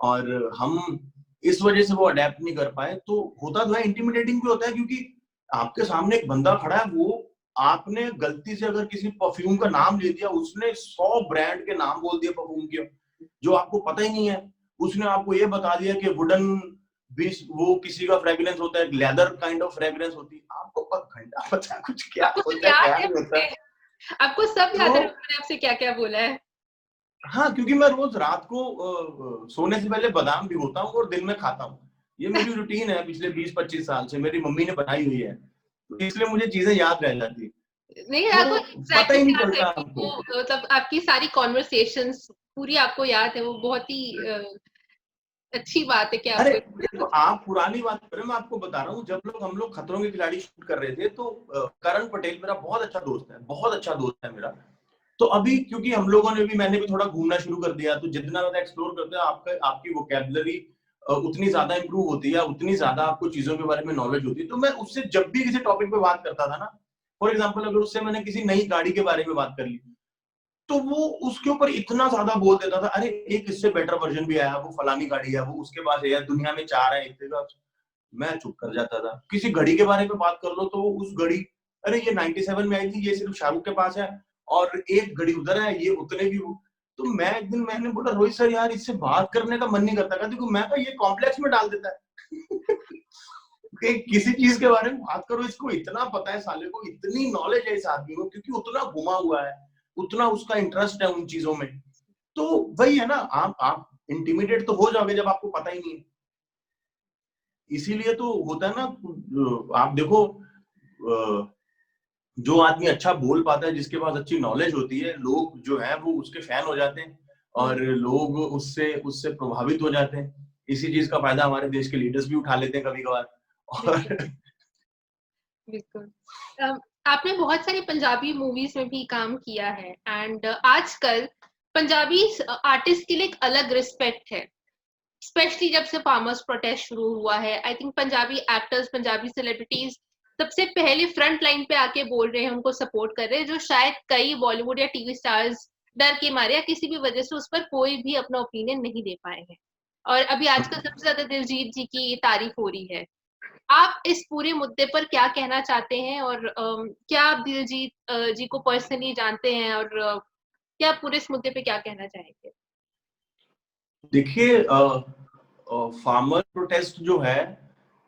और हम इस वजह से वो अडेप्ट नहीं कर पाए। तो होता तो है, इंटिमिडेटिंग भी होता है, क्योंकि आपके सामने एक बंदा खड़ा है, वो आपने गलती से अगर किसी परफ्यूम का नाम ले दिया, उसने 100 ब्रांड के नाम बोल दिए परफ्यूम के जो आपको पता ही नहीं है। उसने आपको ये बता दिया कि वुडन बीस वो किसी का फ्रेग्रेंस होता है, लेदर काइंड ऑफ फ्रेग्रेंस होती है, आपको घंटा पता है कुछ क्या आपको सब होता है याद क्या है नहीं होता। आपको सब याद है तो उन्होंने आपसे क्या क्या बोला है? हाँ, क्योंकि मैं रोज रात को सोने से पहले बादाम भिगोता हूँ और दिन में खाता हूँ। ये मेरी रूटीन है पिछले 20-25 साल से, मेरी मम्मी ने बनाई हुई है, तो इसलिए मुझे चीजें याद रह जाती। नहीं, आपको तो पता एग्जैक्टली ही नहीं याद है चलता कि हमको। वो मतलब आपकी सारी कॉन्वर्सेशंस पूरी आपको याद है, वो बहुत ही अच्छी बात है कि अरे आपको देखो, आप पुरानी बात करें, मैं आपको बता रहा हूँ, जब हम लोग खतरों के खिलाड़ी शूट कर रहे थे, तो करण पटेल मेरा बहुत अच्छा दोस्त है, बहुत अच्छा दोस्त है मेरा। तो अभी क्योंकि हम लोगों ने भी, मैंने भी थोड़ा घूमना शुरू कर दिया, तो जितना ज्यादा एक्सप्लोर करते हैं आपकी वोकैबुलरी उतनी ज्यादा इंप्रूव होती है, उतनी ज्यादा आपको चीजों के बारे में नॉलेज होती है। तो मैं उससे जब भी किसी टॉपिक पे बात करता था ना, फॉर एग्जाम्पल अगर उससे मैंने किसी नई गाड़ी के बारे में बात कर ली, तो वो उसके ऊपर इतना ज्यादा बोल देता था, अरे एक इससे बेटर वर्जन भी आया, वो फलानी गाड़ी है, वो उसके पास है, दुनिया में 4 है इतने का। मैं चुप कर जाता था। किसी घड़ी के बारे में बात कर लो, तो वो उस घड़ी, अरे ये 97 में आई थी, ये सिर्फ शाहरुख के पास है, और एक घड़ी उधर है, ये उतने भी वो। तो मैं एक दिन मैंने बोला, रोहित सर यार, इससे बात करने का मन नहीं करता था, क्योंकि मैं ये कॉम्प्लेक्स में डाल देता है। कि किसी चीज के बारे में बात करो, इसको इतना पता है साले को, इतनी नॉलेज है इस आदमी को, क्योंकि उतना घुमा हुआ है, उतना उसका इंटरेस्ट है उन चीजों में। तो वही है ना, आप इंटिमिडेट तो हो जाओगे जब आपको पता ही नहीं है। इसीलिए तो होता है ना, आप देखो, जो आदमी अच्छा बोल पाता है, जिसके पास अच्छी नॉलेज होती है, लोग जो है वो उसके फैन हो जाते हैं, और लोग उससे उससे प्रभावित हो जाते हैं। इसी चीज का फायदा हमारे देश के लीडर्स भी उठा लेते हैं कभी कभार। बिल्कुल और बिल्कुल। आपने बहुत सारी पंजाबी मूवीज में भी काम किया है, एंड आजकल पंजाबी आर्टिस्ट के लिए एक अलग रिस्पेक्ट है, स्पेशली जब से फार्मर्स प्रोटेस्ट शुरू हुआ है। I think Punjabi actors, Punjabi celebrities सबसे पहले फ्रंट लाइन पे आके बोल रहे हैं, उनको सपोर्ट कर रहे हैं, जो शायद कई बॉलीवुड या टीवी स्टार्स डर के मारे या किसी भी वजह से उस पर कोई भी अपना ओपिनियन नहीं दे पाए हैं। और अभी आजकल सबसे ज्यादा दिलजीत जी की तारीफ हो रही है। आप इस पूरे मुद्दे पर क्या कहना चाहते हैं, और क्या आप दिलजीत जी को पर्सनली जानते हैं, और क्या आप पूरे इस मुद्दे पे क्या कहना चाहेंगे? देखिए, फार्मर प्रोटेस्ट जो है,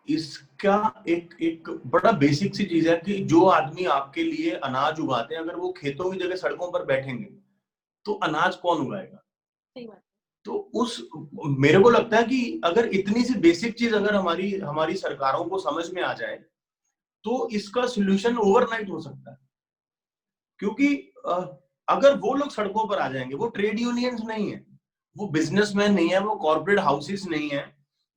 इसका एक एक बड़ा बेसिक सी चीज है कि जो आदमी आपके लिए अनाज उगाते हैं, अगर वो खेतों की जगह सड़कों पर बैठेंगे, तो अनाज कौन उगाएगा? सही बात। तो उस मेरे को लगता है कि अगर इतनी सी बेसिक चीज अगर हमारी हमारी सरकारों को समझ में आ जाए, तो इसका सोल्यूशन ओवरनाइट हो सकता है। क्योंकि अगर वो लोग सड़कों पर आ जाएंगे, वो ट्रेड यूनियंस नहीं है, वो बिजनेसमैन नहीं है, वो कॉर्पोरेट हाउसेस नहीं है,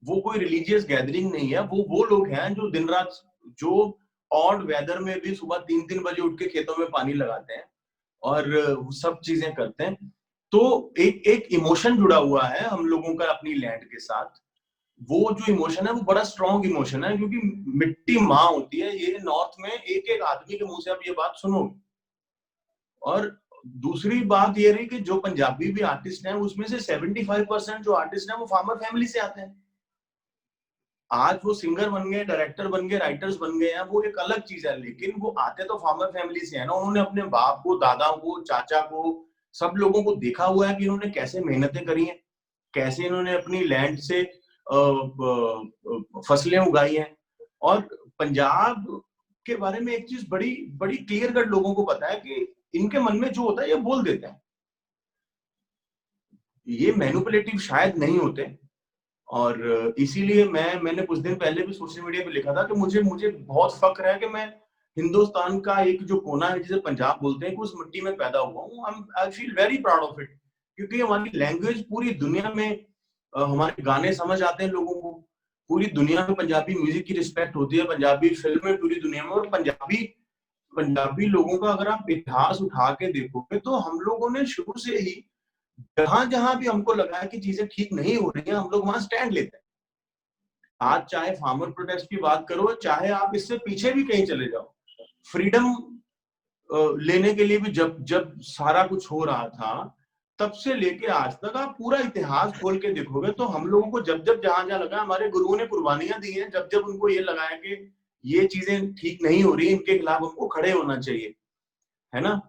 वो कोई रिलीजियस गैदरिंग नहीं है, वो लोग हैं जो दिन रात, जो ऑड वेदर में भी सुबह 3-3 बजे उठ के खेतों में पानी लगाते हैं और सब चीजें करते हैं। तो एक एक इमोशन जुड़ा हुआ है हम लोगों का अपनी लैंड के साथ। वो जो इमोशन है वो बड़ा स्ट्रॉन्ग इमोशन है, क्योंकि मिट्टी माँ होती है। ये नॉर्थ में एक एक आदमी के मुंह से आप ये बात सुनोगे। और दूसरी बात ये रही कि जो पंजाबी भी आर्टिस्ट हैं, उसमें से 75% जो आर्टिस्ट हैं वो फार्मर फैमिली से आते हैं। आज वो सिंगर बन गए, डायरेक्टर बन गए, राइटर्स बन गए हैं, वो एक अलग चीज है, लेकिन वो आते तो फार्मर फैमिली से है ना। उन्होंने अपने बाप को, दादा को, चाचा को, सब लोगों को देखा हुआ है कि इन्होंने कैसे मेहनतें करी हैं, कैसे इन्होंने अपनी लैंड से फसलें उगाई हैं। और पंजाब के बारे में एक चीज बड़ी बड़ी क्लियर कट लोगों को पता है कि इनके मन में जो होता है ये बोल देते हैं, ये मैनिपुलेटिव शायद नहीं होते। और इसीलिए मैंने कुछ दिन पहले भी सोशल मीडिया पे लिखा था कि मुझे मुझे बहुत फक्र है कि मैं हिंदुस्तान का एक जो कोना है जिसे पंजाब बोलते हैं, उस मिट्टी में पैदा हुआ हूँ। I feel very proud of it, क्योंकि हमारी लैंग्वेज पूरी दुनिया में, हमारे गाने समझ आते हैं लोगों को, पूरी दुनिया में पंजाबी म्यूजिक की रिस्पेक्ट होती है, पंजाबी फिल्में पूरी दुनिया में, और पंजाबी लोगों का अगर आप इतिहास उठा के देखोगे तो हम लोगों ने शुरू से ही जहां जहां भी हमको लगा है कि चीजें ठीक नहीं हो रही हैं, हम लोग वहां स्टैंड लेते हैं। आज चाहे फार्मर प्रोटेस्ट की बात करो, चाहे आप इससे पीछे भी कहीं चले जाओ, फ्रीडम लेने के लिए भी जब जब सारा कुछ हो रहा था, तब से लेके आज तक आप पूरा इतिहास खोल के देखोगे तो हम लोगों को जब जब जहां जहां लगा, हमारे गुरुओं ने कुर्बानियां दी हैं, जब जब उनको ये लगा है कि ये चीजें ठीक नहीं हो रही, इनके खिलाफ हमको खड़े होना चाहिए, है ना,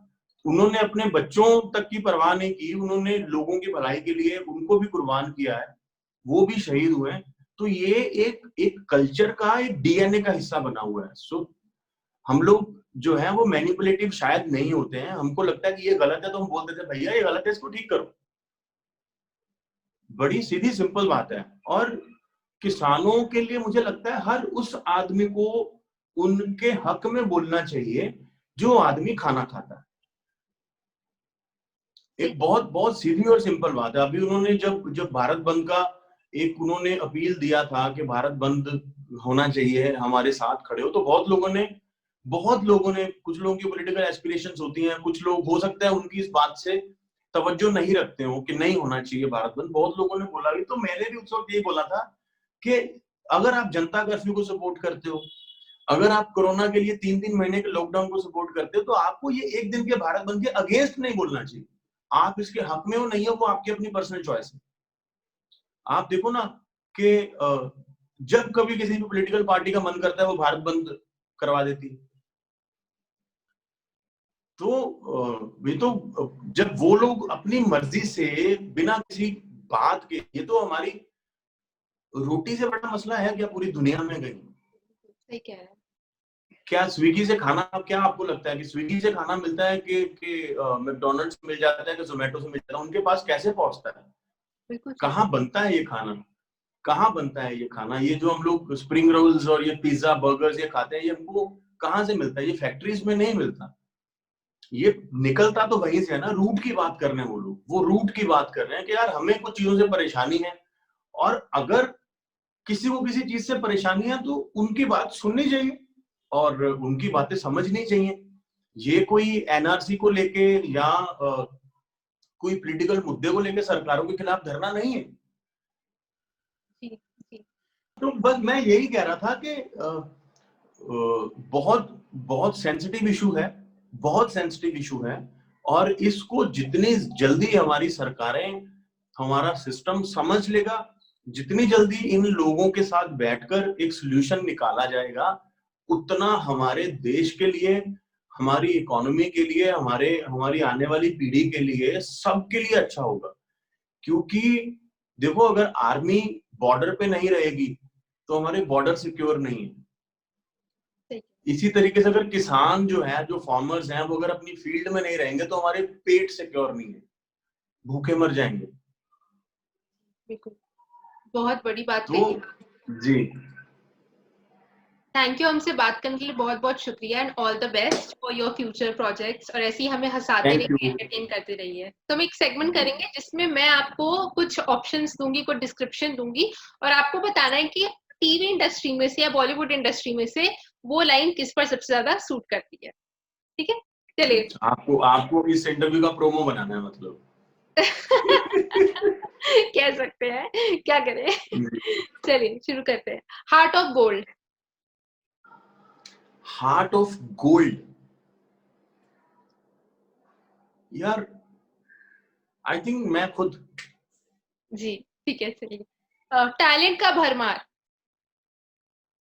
उन्होंने अपने बच्चों तक की परवाह नहीं की, उन्होंने लोगों की भलाई के लिए उनको भी कुर्बान किया है, वो भी शहीद हुए। तो ये एक कल्चर का, एक डीएनए का हिस्सा बना हुआ है। सो हम लोग जो है वो मैनिपुलेटिव शायद नहीं होते हैं, हमको लगता है कि ये गलत है तो हम बोल देते हैं भैया ये गलत है, इसको ठीक करो, बड़ी सीधी सिंपल बात है। और किसानों के लिए मुझे लगता है हर उस आदमी को उनके हक में बोलना चाहिए जो आदमी खाना खाता है। एक बहुत बहुत सीधी और सिंपल बात है। अभी उन्होंने जब भारत बंद का एक उन्होंने अपील दिया था कि भारत बंद होना चाहिए, हमारे साथ खड़े हो, तो बहुत लोगों ने कुछ लोगों की पॉलिटिकल एस्पिरेशंस होती हैं, कुछ लोग हो सकता है उनकी इस बात से तवज्जो नहीं रखते हो कि नहीं होना चाहिए भारत बंद, बहुत लोगों ने बोला भी। तो मैंने भी उस वक्त यही बोला था कि अगर आप जनता कर्फ्यू को सपोर्ट करते हो, अगर आप कोरोना के लिए 3-3 महीने के लॉकडाउन को सपोर्ट करते हो, तो आपको ये एक दिन के भारत बंद के अगेंस्ट नहीं बोलना चाहिए। आप इसके हक में हो नहीं हो, वो आपकी अपनी पर्सनल चॉइस है। आप देखो ना कि जब कभी किसी भी पॉलिटिकल पार्टी का मन करता है वो भारत बंद करवा देती है। तो ये तो जब वो लोग अपनी मर्जी से बिना किसी बात के, ये तो हमारी रोटी से बड़ा मसला है क्या पूरी दुनिया में गई? सही कह रहे हैं। क्या स्विगी से खाना, क्या आपको लगता है कि स्विगी से खाना मिलता है कि मैकडोनल्ड्स मिल जाता है कि जोमेटो से मिल जाता है? उनके पास कैसे पहुंचता है? कहाँ बनता है ये खाना? कहाँ बनता है ये खाना? ये जो हम लोग स्प्रिंग रोल्स और ये पिज्जा बर्गर्स ये खाते हैं, ये हमको कहाँ से मिलता है? ये फैक्ट्रीज में नहीं मिलता, ये निकलता तो वहीं से है ना। रूट की बात कर रहे हैं वो लोग, वो रूट की बात कर रहे हैं कि यार हमें कुछ चीजों से परेशानी है, और अगर किसी को किसी चीज से परेशानी है तो उनकी बात सुननी चाहिए और उनकी बातें समझनी चाहिए। ये कोई एनआरसी को लेके या कोई पॉलिटिकल मुद्दे को लेके सरकारों के खिलाफ धरना नहीं है। तो बस मैं यही कह रहा था कि बहुत बहुत सेंसिटिव इशू है, बहुत सेंसिटिव इशू है, और इसको जितनी जल्दी हमारी सरकारें, हमारा सिस्टम समझ लेगा, जितनी जल्दी इन लोगों के साथ बैठकर एक सॉल्यूशन निकाला जाएगा, उतना हमारे देश के लिए, हमारी इकोनॉमी के लिए, हमारी आने वाली पीढ़ी के लिए, सबके लिए अच्छा होगा। क्योंकि देखो अगर आर्मी बॉर्डर पे नहीं रहेगी तो हमारे बॉर्डर सिक्योर नहीं है। इसी तरीके से अगर किसान जो है, जो फार्मर्स हैं, वो अगर अपनी फील्ड में नहीं रहेंगे तो हमारे पेट सिक्योर नहीं है, भूखे मर जाएंगे। बिल्कुल, बहुत बड़ी बात तो जी, थैंक यू, हमसे बात करने के लिए बहुत बहुत शुक्रिया, and all the best for your future projects. और ऐसे ही हमें हंसाते रहिए, एंटरटेन करते रहिए। तो हम एक सेगमेंट करेंगे जिसमें मैं आपको कुछ ऑप्शंस दूंगी, कुछ डिस्क्रिप्शन दूंगी, और आपको बताना है कि टीवी इंडस्ट्री में से या बॉलीवुड इंडस्ट्री में से वो लाइन किस पर सबसे ज्यादा सूट करती है। ठीक है, चलिए। आपको इस इंटरव्यू का प्रोमो बनाना है मतलब। कह सकते हैं, क्या करें। चलिए शुरू करते हैं। Heart of gold. Heart of gold, यार आई थिंक मैं खुद। जी ठीक है, चलिए। टैलेंट का भरमार।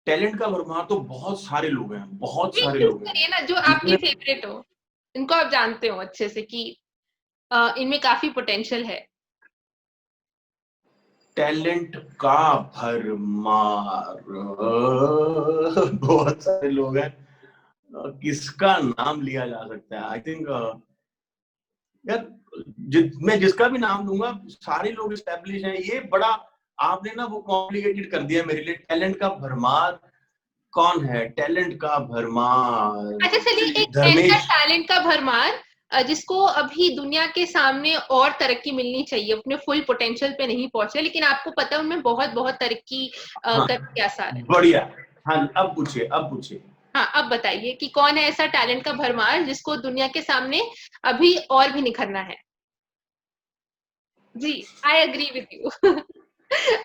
टैलेंट का भरमार तो बहुत सारे लोग हैं, बहुत सारे लोग हैं ना, जो आपकी फेवरेट हो, इनको आप जानते हो अच्छे से कि इनमें काफी पोटेंशियल है। टैलेंट का भरमार बहुत सारे लोग हैं, किसका नाम लिया जा सकता है? आई थिंक यार मैं जिसका भी नाम लूंगा सारे लोग एस्टेब्लिश हैं। ये बड़ा आपने ना वो कॉम्प्लिकेटेड कर दिया मेरे लिए। टैलेंट का भरमार कौन है? टैलेंट का भरमार, अच्छा चलिए, एक ऐसा टैलेंट का भरमार जिसको अभी दुनिया के सामने और तरक्की मिलनी चाहिए, अपने फुल पोटेंशियल पे नहीं पहुंचे, लेकिन आपको पता है उनमें बहुत बहुत तरक्की हाँ, करने के आसार है। बढ़िया। हाँ, अब पूछिए, अब पूछिए। हाँ, अब बताइए कि कौन है ऐसा टैलेंट का भरमार जिसको दुनिया के सामने अभी और भी निखरना है। जी, I agree with you.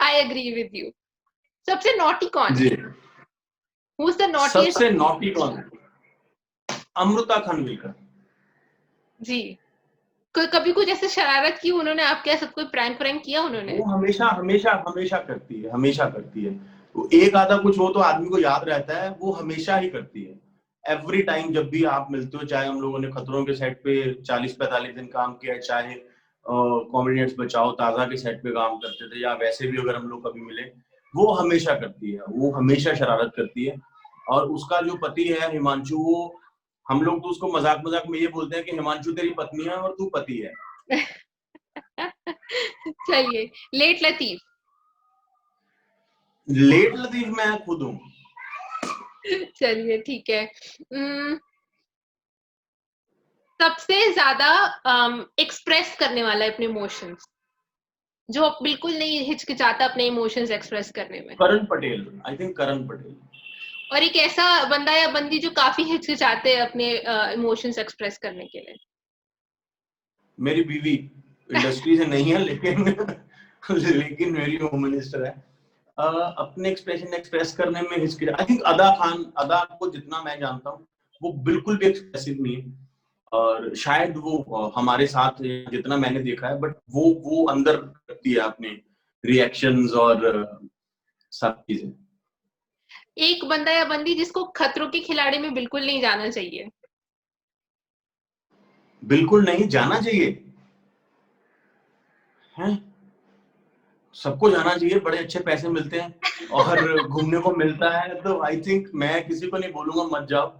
I agree with you. सबसे नॉटी कौन है? जी, हु इज द नॉटीएस्ट? सबसे नॉटी कौन है? अमृता खानविलकर। जी, कभी कुछ ऐसे शरारत की उन्होंने आपके साथ, कोई प्रैंक प्रैंक किया उन्होंने? वो हमेशा हमेशा हमेशा करती है, हमेशा करती है। तो एक आधा कुछ हो तो आदमी को याद रहता है, वो हमेशा ही करती है। एवरी टाइम जब भी आप मिलते हो, चाहे हम लोगों ने खतरों के सेट पे 40-45 दिन काम किया, चाहे कॉमेडियंट्स बचाओ ताजा के सेट पे काम करते थे, या वैसे भी अगर हम लोग कभी मिले, वो हमेशा करती है, वो हमेशा शरारत करती है। और उसका जो पति है हिमांशु, वो हम लोग तो उसको मजाक मजाक में ये बोलते हैं कि हिमांशु तेरी पत्नी है और तू पति है। चलिए, लेट लतीफ। लेट लतीफ मैं खुद हूँ। चलिए ठीक है। सबसे ज्यादा एक्सप्रेस करने वाला है अपने इमोशंस, जो बिल्कुल नहीं हिचकिचाता अपने इमोशंस एक्सप्रेस करने में। करण पटेल, आई थिंक करण पटेल। और एक ऐसा बंदा या बंदी जो काफी हिचकिचाते हैं अपने इमोशंस एक्सप्रेस करने के लिए। मेरी बीवी इंडस्ट्री से नहीं है, लेकिन लेकिन मेरी होम मिनिस्टर है। अपने एक्सप्रेशन एक्सप्रेस करने में हिचकिचा, आई थिंक अदा खान। अदा को जितना मैं जानता हूँ, वो बिल्कुल भी एक्सप्रेसिव नहीं है। और शायद वो हमारे साथ जितना मैंने देखा है, बट वो अंदर रखती है अपने रिएक्शंस और सब चीजें। एक बंदा या बंदी जिसको खतरों के खिलाड़ी में बिल्कुल नहीं जाना चाहिए। बिल्कुल नहीं जाना चाहिए है? सबको जाना चाहिए, बड़े अच्छे पैसे मिलते हैं और घूमने को मिलता है, तो आई थिंक मैं किसी को नहीं बोलूंगा मत जाओ।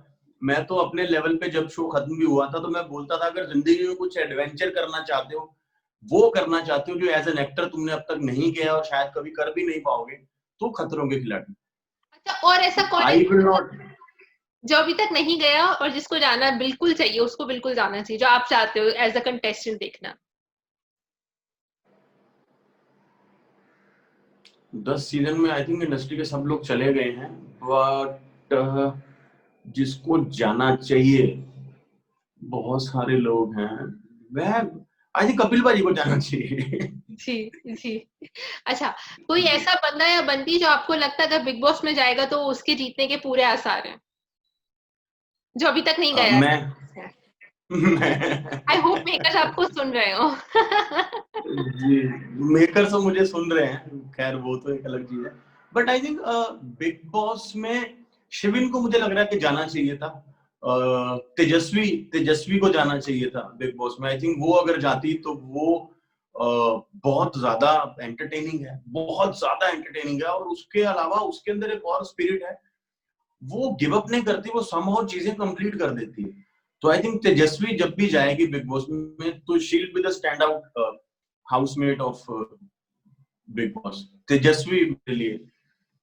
मैं तो अपने लेवल पे जब शो खत्म भी हुआ था, तो मैं बोलता था अगर जिंदगी में कुछ एडवेंचर करना चाहते हो, वो करना चाहते हो जो एज एन एक्टर तुमने अब तक नहीं किया और शायद कभी कर भी नहीं पाओगे, तो खतरों के खिलाड़ी। अच्छा, और ऐसा कौन है आई विल नॉट। जो अभी तक नहीं गया और जिसको जाना बिल्कुल चाहिए, उसको बिल्कुल जाना चाहिए, जो आप चाहते हो एज अ कंटेस्टेंट देखना? 10 सीजन में आई थिंक इंडस्ट्री के सब लोग चले गए हैं, बट जिसको जाना चाहिए बहुत सारे लोग हैं। वह आई थिंक कपिल भाई को जाना चाहिए। जी जी। अच्छा, कोई ऐसा बंदा या बंदी जो आपको लगता है अगर बिग बॉस में जाएगा तो उसके जीतने के पूरे आसार हैं, जो अभी तक नहीं गया मैं है? मैं आई होप मेकर्स आपको सुन रहे हो। जी, मेकर तो मुझे सुन रहे हैं, खैर वो तो एक अलग चीज है। But I think big Boss में शिविन को मुझे लग रहा है कि जाना चाहिए था। तेजस्वी तेजस्वी को जाना चाहिए था बिग बॉस में। आई थिंक वो अगर जाती तो वो बहुत ज्यादा एंटरटेनिंग है, बहुत ज्यादा एंटरटेनिंग है। और उसके अलावा उसके अंदर एक और स्पिरिट है, वो गिव अप नहीं करती, वो समहाउ चीजें कंप्लीट कर देती है। तो आई थिंक तेजस्वी जब भी जाएगी बिग बॉस में, तो she will be the stand out housemate of Big Boss. Tejasswi के लिए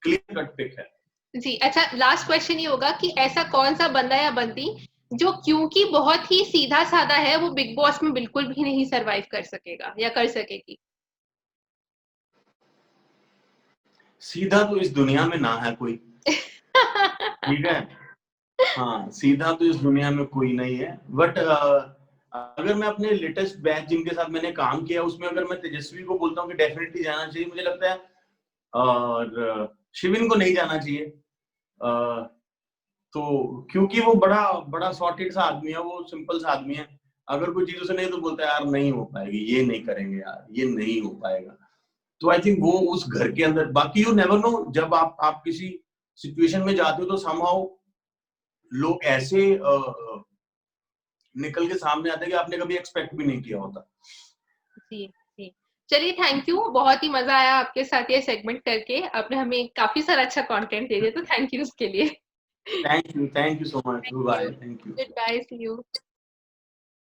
क्लियर कट पिक है। जी, अच्छा, लास्ट क्वेश्चन ये होगा कि ऐसा कौन सा बंदा या बंदी जो क्योंकि बहुत ही सीधा साधा है, वो बिग बॉस में बिल्कुल भी नहीं सरवाइव कर सकेगा या कर सकेगी? सीधा तो इस दुनिया में ना है कोई, ठीक है? हाँ, सीधा तो इस दुनिया में कोई नहीं है। बट अगर मैं अपने लेटेस्ट बैच जिनके साथ मैंने काम किया, उसमें अगर मैं तेजस्वी को बोलता हूँ कि डेफिनेटली जाना चाहिए, मुझे लगता है। और शिविन को नहीं जाना चाहिए। तो क्योंकि वो बड़ा बड़ा सॉर्टेड सा आदमी है, वो सिंपल सा आदमी है। अगर कोई चीज उसे नहीं तो बोलता है यार नहीं हो पाएगी, ये नहीं करेंगे यार, ये नहीं हो पाएगा। तो आई थिंक वो उस घर के अंदर, बाकी यू नेवर नो, जब आप किसी सिचुएशन में जाते हो तो समहाउ लोग ऐसे निकल के सामने आते हैं कि आपने कभी एक्सपेक्ट भी नहीं किया होता। जी जी। चलिए, थैंक यू, बहुत ही मजा आया आपके साथ ये सेगमेंट करके। आपने हमें काफी सारा अच्छा कंटेंट दे दिया, तो थैंक यू उसके लिए। Thank you so much. Thank you. Bye, thank you. Goodbye, see you.